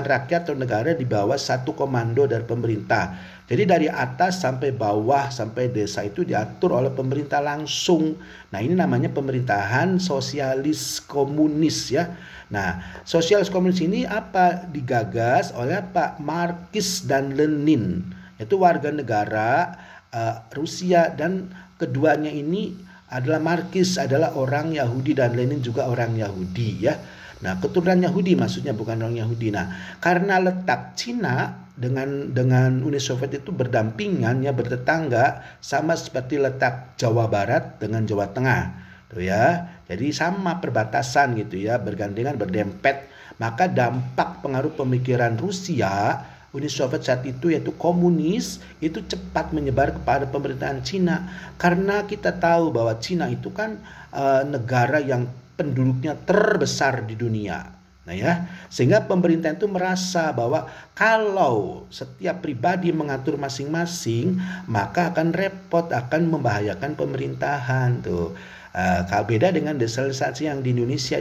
rakyat atau negara di bawah satu komando dari pemerintah. Jadi dari atas sampai bawah sampai desa itu diatur oleh pemerintah langsung. Nah, ini namanya pemerintahan sosialis komunis ya. Nah, sosialis komunis ini digagas oleh Pak Marxis dan Lenin, yaitu warga negara Rusia, dan keduanya ini adalah Marxis adalah orang Yahudi dan Lenin juga orang Yahudi ya. Nah, keturunan Yahudi maksudnya, bukan orang Yahudi. Nah, karena letak Cina dengan Uni Soviet itu berdampingan ya, bertetangga, sama seperti letak Jawa Barat dengan Jawa Tengah tuh ya. Jadi sama perbatasan gitu ya, bergandengan, berdempet. Maka dampak pengaruh pemikiran Rusia, Uni Soviet saat itu, yaitu komunis, itu cepat menyebar kepada pemerintahan Cina. Karena kita tahu bahwa Cina itu kan negara yang penduduknya terbesar di dunia. Nah ya, sehingga pemerintah itu merasa bahwa kalau setiap pribadi mengatur masing-masing, maka akan repot, akan membahayakan pemerintahan tuh. Kalau beda dengan desentralisasi yang di Indonesia,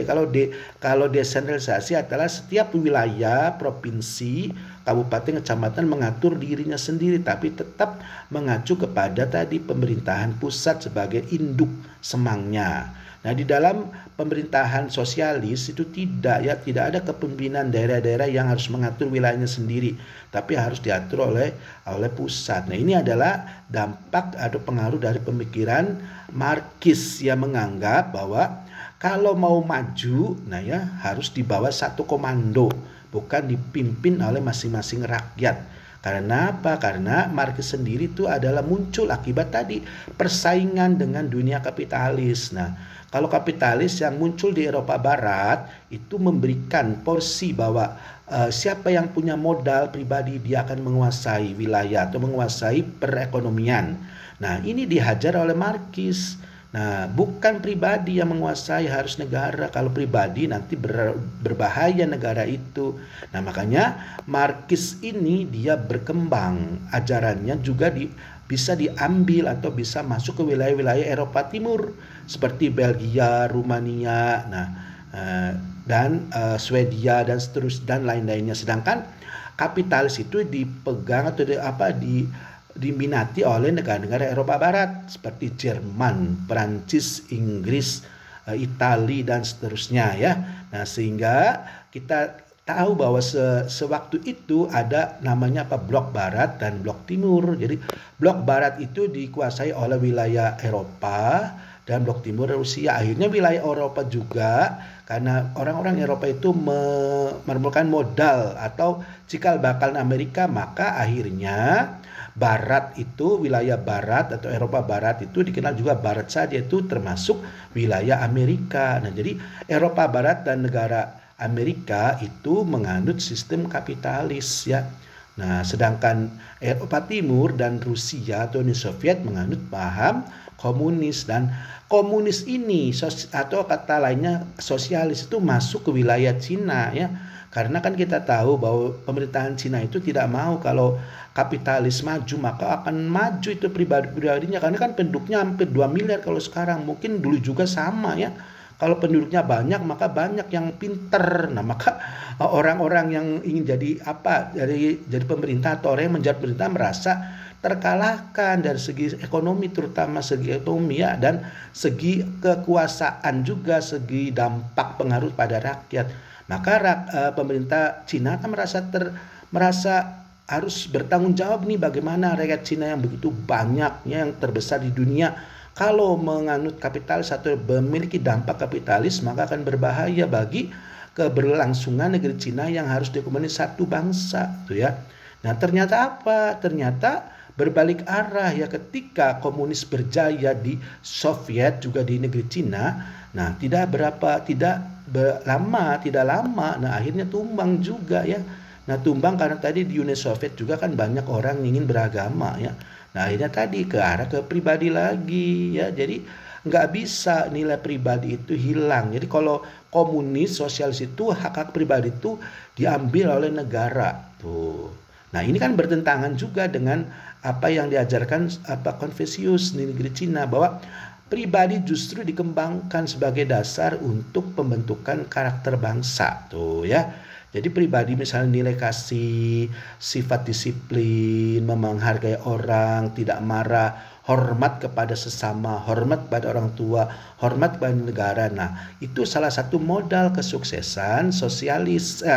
kalau desentralisasi adalah setiap wilayah, provinsi, kabupaten, kecamatan mengatur dirinya sendiri, tapi tetap mengacu kepada tadi pemerintahan pusat sebagai induk semangnya. Nah, di dalam pemerintahan sosialis itu tidak ada kepemimpinan daerah-daerah yang harus mengatur wilayahnya sendiri, tapi harus diatur oleh pusat. Nah, ini adalah dampak atau pengaruh dari pemikiran Marxis yang menganggap bahwa kalau mau maju, harus di bawah satu komando, bukan dipimpin oleh masing-masing rakyat. Karena apa? Karena Marxis sendiri itu adalah muncul akibat tadi persaingan dengan dunia kapitalis. Nah, kalau kapitalis yang muncul di Eropa Barat itu memberikan porsi bahwa siapa yang punya modal pribadi dia akan menguasai wilayah atau menguasai perekonomian. Nah, ini dihajar oleh Marxis. Nah, bukan pribadi yang menguasai, harus negara. Kalau pribadi nanti berbahaya negara itu. Nah, makanya Marxis ini dia berkembang. Ajarannya juga bisa diambil atau bisa masuk ke wilayah-wilayah Eropa Timur seperti Belgia, Rumania, dan Swedia dan seterusnya dan lain-lainnya. Sedangkan kapitalis itu dipegang atau diminati oleh negara-negara Eropa Barat seperti Jerman, Prancis, Inggris, Italia dan seterusnya ya. Nah, sehingga kita tahu bahwa sewaktu itu ada namanya Blok Barat dan Blok Timur. Jadi Blok Barat itu dikuasai oleh wilayah Eropa dan Blok Timur Rusia. Akhirnya wilayah Eropa juga, karena orang-orang Eropa itu memerlukan modal atau cikal bakal Amerika, maka akhirnya Barat itu, wilayah Barat atau Eropa Barat itu dikenal juga Barat saja, itu termasuk wilayah Amerika. Nah, jadi Eropa Barat dan negara Amerika itu menganut sistem kapitalis ya. Nah, sedangkan Eropa Timur dan Rusia atau Uni Soviet menganut paham komunis, dan komunis ini atau kata lainnya sosialis itu masuk ke wilayah Cina ya. Karena kan kita tahu bahwa pemerintahan Cina itu tidak mau kalau kapitalis maju, maka akan maju itu pribadinya, karena kan penduduknya hampir 2 miliar kalau sekarang, mungkin dulu juga sama ya. Kalau penduduknya banyak, maka banyak yang pinter. Nah, maka orang-orang yang ingin jadi pemerintah atau orang yang menjadi pemerintah merasa terkalahkan dari segi ekonomi, terutama segi ekonomi ya, dan segi kekuasaan juga, segi dampak pengaruh pada rakyat. Maka pemerintah Cina kan merasa harus bertanggung jawab nih, bagaimana rakyat Cina yang begitu banyaknya, yang terbesar di dunia, kalau menganut kapitalis atau memiliki dampak kapitalis, maka akan berbahaya bagi keberlangsungan negeri Cina yang harus dikomunis satu bangsa, tuh ya. Nah, ternyata apa? Ternyata berbalik arah ya, ketika komunis berjaya di Soviet juga di negeri Cina. Nah, tidak lama, nah akhirnya tumbang juga ya. Nah, tumbang karena tadi di Uni Soviet juga kan banyak orang ingin beragama ya. Nah, akhirnya tadi ke arah ke pribadi lagi ya. Jadi nggak bisa nilai pribadi itu hilang. Jadi kalau komunis, sosialis itu hak pribadi itu diambil oleh negara tuh. Nah, ini kan bertentangan juga dengan apa yang diajarkan Konfusius di negeri Cina, bahwa pribadi justru dikembangkan sebagai dasar untuk pembentukan karakter bangsa tuh ya. Jadi pribadi misalnya nilai kasih, sifat disiplin, menghargai orang, tidak marah, hormat kepada sesama, hormat pada orang tua, hormat pada negara. Nah, itu salah satu modal kesuksesan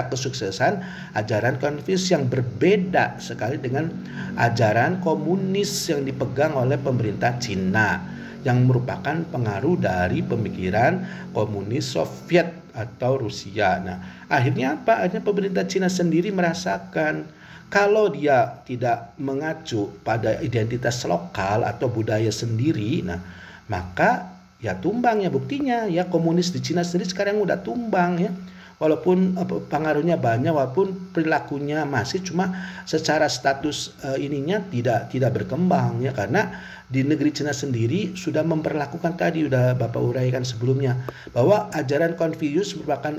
kesuksesan ajaran Konfusius yang berbeda sekali dengan ajaran komunis yang dipegang oleh pemerintah Cina, yang merupakan pengaruh dari pemikiran komunis Soviet atau Rusia. Nah, akhirnya apa? Akhirnya pemerintah Cina sendiri merasakan kalau dia tidak mengacu pada identitas lokal atau budaya sendiri, nah maka ya tumbang ya, buktinya ya komunis di Cina sendiri sekarang udah tumbang ya. walaupun pengaruhnya banyak, walaupun perilakunya masih, cuma secara status ininya tidak berkembang ya, karena di negeri Cina sendiri sudah memperlakukan, tadi udah Bapak uraikan sebelumnya, bahwa ajaran Konfusius merupakan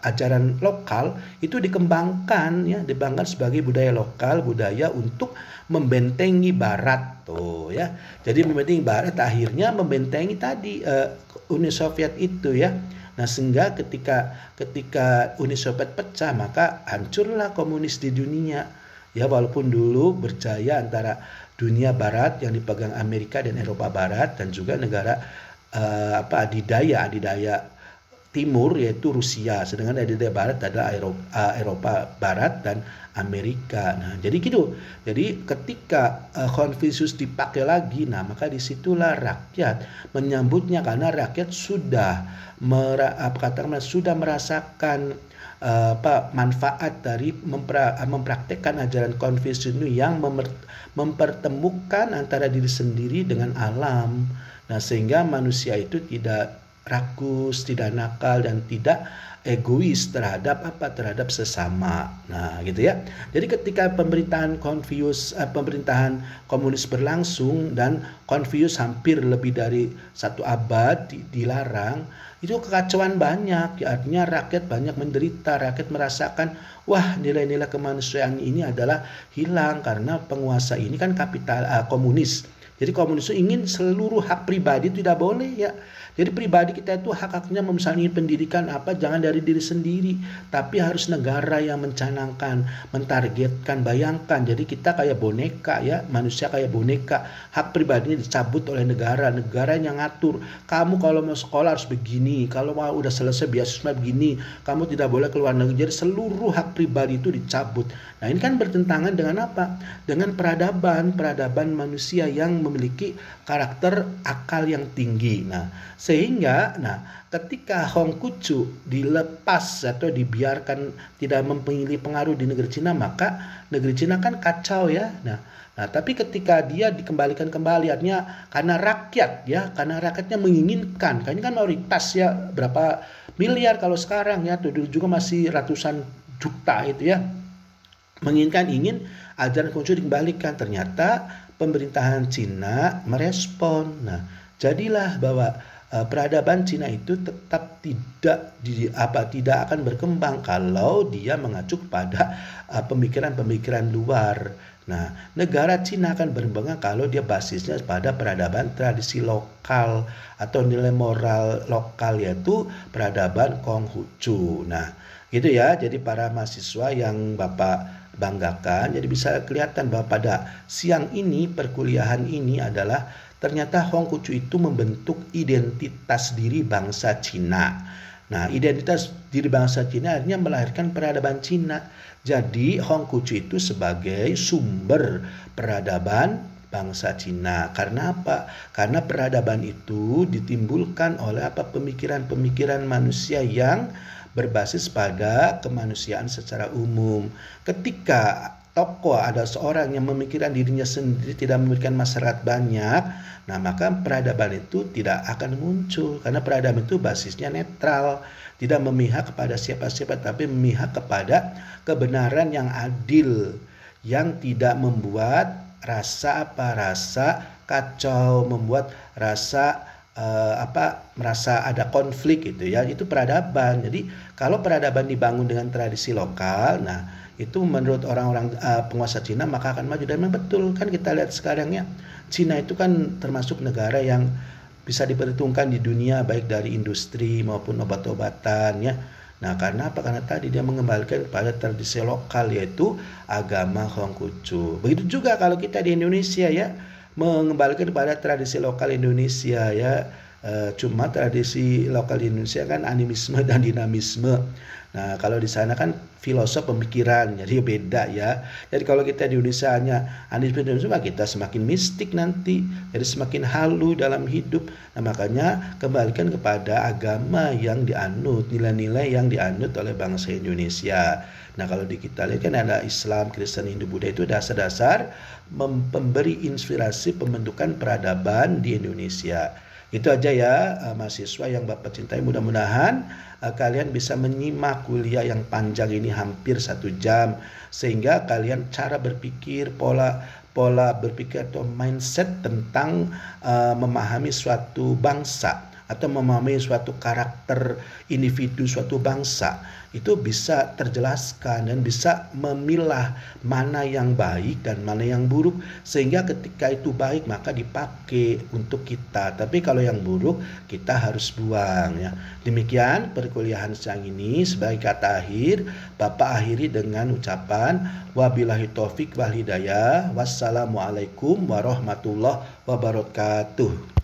ajaran lokal, itu dikembangkan sebagai budaya lokal, budaya untuk membentengi Barat tuh ya. Jadi membentengi Barat, akhirnya membentengi tadi Uni Soviet itu ya. Nah, sehingga ketika Uni Soviet pecah, maka hancurlah komunis di dunia. Ya, walaupun dulu berjaya antara dunia barat yang dipegang Amerika dan Eropa Barat, dan juga negara adidaya timur yaitu Rusia, sedangkan adidaya barat adalah Eropa Barat dan Amerika. Nah, jadi gitu. Jadi ketika Konfusius dipakai lagi, nah maka disitulah rakyat menyambutnya, karena rakyat sudah merasakan manfaat dari mempraktekkan ajaran Konfusius yang mempertemukan antara diri sendiri dengan alam. Nah, sehingga manusia itu tidak rakus, tidak nakal, dan tidak egois terhadap sesama. Nah, gitu ya. Jadi ketika pemerintahan komunis berlangsung dan Konfusius hampir lebih dari 1 abad dilarang, itu kekacauan banyak. Artinya rakyat banyak menderita, rakyat merasakan, wah, nilai-nilai kemanusiaan ini adalah hilang karena penguasa ini kan komunis. Jadi komunis itu ingin seluruh hak pribadi tidak boleh ya. Jadi pribadi kita itu hak-haknya, misalnya pendidikan jangan dari diri sendiri, tapi harus negara yang mencanangkan, mentargetkan. Bayangkan, jadi kita kayak boneka ya, manusia kayak boneka, hak pribadinya dicabut oleh negara yang ngatur. Kamu kalau mau sekolah harus begini, kalau mau udah selesai beasiswa begini, kamu tidak boleh keluar negeri. Jadi seluruh hak pribadi itu dicabut. Nah, ini kan bertentangan dengan apa? Dengan peradaban manusia yang memiliki karakter akal yang tinggi. Nah, sehingga ketika Hongkucu dilepas atau dibiarkan tidak memiliki pengaruh di negeri Cina, maka negeri Cina kan kacau ya. Nah, tapi ketika dia dikembalikan kembali, artinya karena rakyatnya menginginkan, ini kan mayoritas ya, berapa miliar kalau sekarang ya, dulu juga masih ratusan juta itu ya, ingin ajaran Konghucu dikembalikan. Ternyata pemerintahan Cina merespon. Nah, jadilah bahwa peradaban Cina itu tetap tidak akan berkembang kalau dia mengacu pada pemikiran-pemikiran luar. Nah, negara Cina akan berkembang kalau dia basisnya pada peradaban tradisi lokal atau nilai moral lokal, yaitu peradaban Konghucu. Nah, gitu ya. Jadi para mahasiswa yang Bapak banggakan, jadi bisa kelihatan bahwa pada siang ini, perkuliahan ini adalah ternyata Hongkucu itu membentuk identitas diri bangsa Cina. Nah, identitas diri bangsa Cina artinya melahirkan peradaban Cina. Jadi Hongkucu itu sebagai sumber peradaban bangsa Cina. Karena apa? Karena peradaban itu ditimbulkan oleh pemikiran-pemikiran manusia yang berbasis pada kemanusiaan secara umum. Ketika ada seorang yang memikirkan dirinya sendiri, tidak memikirkan masyarakat banyak, nah maka peradaban itu tidak akan muncul, karena peradaban itu basisnya netral, tidak memihak kepada siapa-siapa, tapi memihak kepada kebenaran yang adil, yang tidak membuat rasa kacau, membuat rasa merasa ada konflik gitu ya. Itu peradaban. Jadi kalau peradaban dibangun dengan tradisi lokal, nah itu menurut orang-orang penguasa Cina maka akan maju. Dan memang betul kan, kita lihat sekarang ya, Cina itu kan termasuk negara yang bisa diperhitungkan di dunia baik dari industri maupun obat-obatan ya. Nah, karena apa? Karena tadi dia mengembalikan pada tradisi lokal, yaitu agama Hongkucu. Begitu juga kalau kita di Indonesia ya, mengembalikan kepada tradisi lokal Indonesia ya. Cuma tradisi lokal Indonesia kan animisme dan dinamisme. Nah, kalau di sana kan filosof pemikiran, jadi beda ya. Jadi kalau kita di Indonesia hanya animisme dan dinamisme, kita semakin mistik nanti, jadi semakin halu dalam hidup. Nah, makanya kembalikan kepada agama yang dianut, nilai-nilai yang dianut oleh bangsa Indonesia. Nah, kalau di kita lihat kan ada Islam, Kristen, Hindu, Buddha, itu dasar-dasar memberi inspirasi pembentukan peradaban di Indonesia. Itu aja ya mahasiswa yang Bapak cintai. Mudah-mudahan kalian bisa menyimak kuliah yang panjang ini hampir 1 jam, sehingga kalian cara berpikir, pola berpikir atau mindset tentang memahami suatu bangsa atau memahami suatu karakter individu suatu bangsa itu bisa terjelaskan dan bisa memilah mana yang baik dan mana yang buruk, sehingga ketika itu baik maka dipakai untuk kita, tapi kalau yang buruk kita harus buang ya. Demikian perkuliahan siang ini. Sebagai kata akhir, Bapak akhiri dengan ucapan wabillahi taufik wal hidayah. Wassalamualaikum warahmatullahi wabarakatuh.